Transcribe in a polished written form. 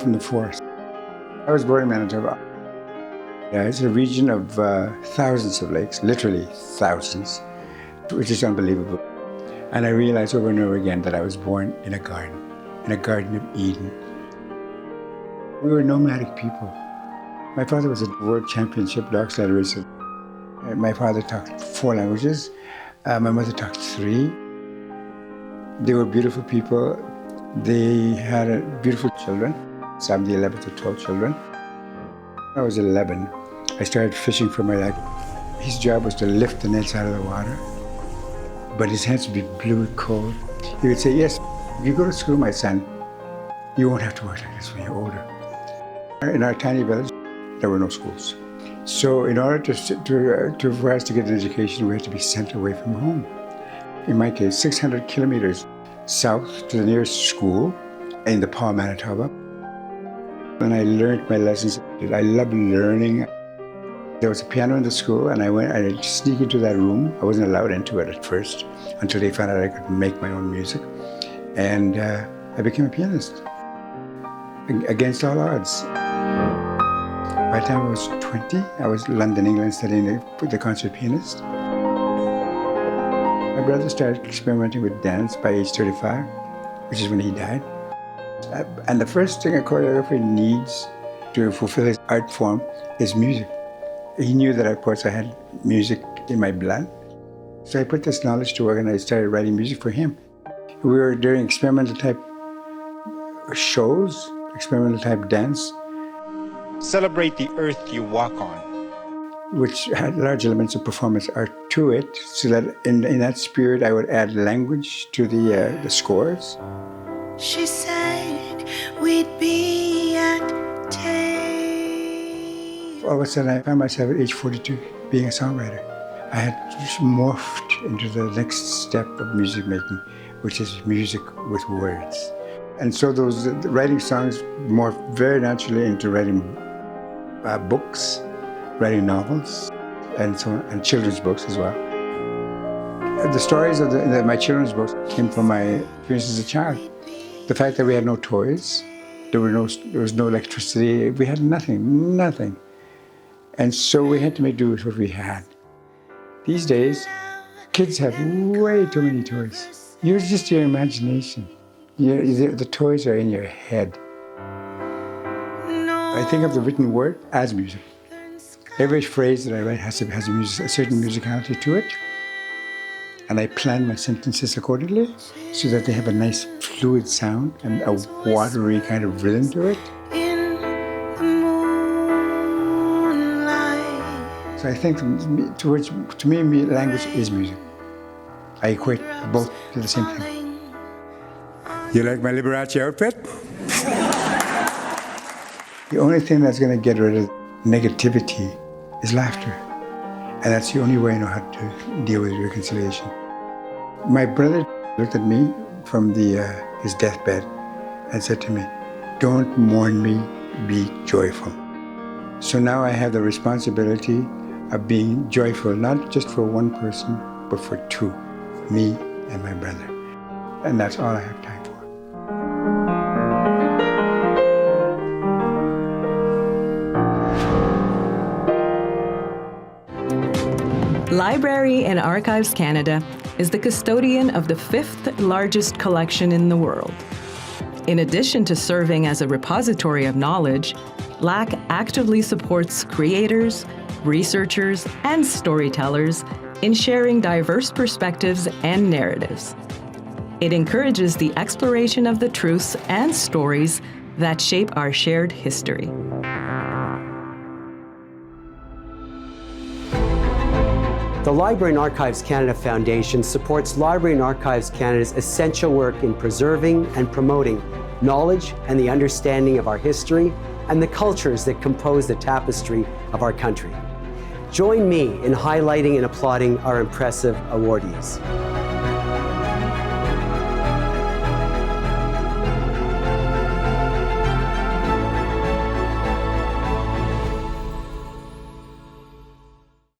from the forest. I was born in Manitoba. Yeah, it's a region of thousands of lakes, literally thousands, which is unbelievable. And I realized over and over again that I was born in a garden of Eden. We were nomadic people. My father was a world championship dog sled racer. My father talked 4 languages. My mother talked 3. They were beautiful people. They had beautiful children. So I'm the 11th of 12 children. When I was 11, I started fishing for my life. His job was to lift the nets out of the water, but his hands would be blue and cold. He would say, yes, if you go to school, my son, you won't have to work like this when you're older. In our tiny village, there were no schools. So in order for us to get an education, we had to be sent away from home. In my case, 600 kilometers south to the nearest school in the Paul, Manitoba. And I learned my lessons. I loved learning. There was a piano in the school, and I'd sneak into that room. I wasn't allowed into it at first until they found out I could make my own music. And I became a pianist against all odds. By the time I was 20, I was in London, England, studying the concert pianist. My brother started experimenting with dance by age 35, which is when he died. And the first thing a choreographer needs to fulfill his art form is music. He knew that, of course, I had music in my blood. So I put this knowledge to work and I started writing music for him. We were doing experimental type shows, experimental type dance. Celebrate the earth you walk on, which had large elements of performance art to it, so that in that spirit I would add language to the scores. She said we'd be at 10. All of a sudden I found myself at age 42 being a songwriter. I had just morphed into the next step of music making, which is music with words. And so those writing songs morphed very naturally into writing books, writing novels, and so on, and children's books as well. The stories of my children's books came from my experience as a child. The fact that we had no toys, there was no electricity, we had nothing. And so we had to make do with what we had. These days, kids have way too many toys. Use just your imagination. The toys are in your head. I think of the written word as music. Every phrase that I write has a certain musicality to it. And I plan my sentences accordingly so that they have a nice fluid sound and a watery kind of rhythm to it. So I think to me, language is music. I equate both to the same thing. You like my Liberace outfit? The only thing that's going to get rid of negativity is laughter. And that's the only way I know how to deal with reconciliation. My brother looked at me from his deathbed and said to me, "Don't mourn me, be joyful." So now I have the responsibility of being joyful, not just for one person, but for 2, me and my brother. And that's all I have time for. Library and Archives Canada is the custodian of the 5th largest collection in the world. In addition to serving as a repository of knowledge, LAC actively supports creators, researchers, and storytellers in sharing diverse perspectives and narratives. It encourages the exploration of the truths and stories that shape our shared history. The Library and Archives Canada Foundation supports Library and Archives Canada's essential work in preserving and promoting knowledge and the understanding of our history and the cultures that compose the tapestry of our country. Join me in highlighting and applauding our impressive awardees.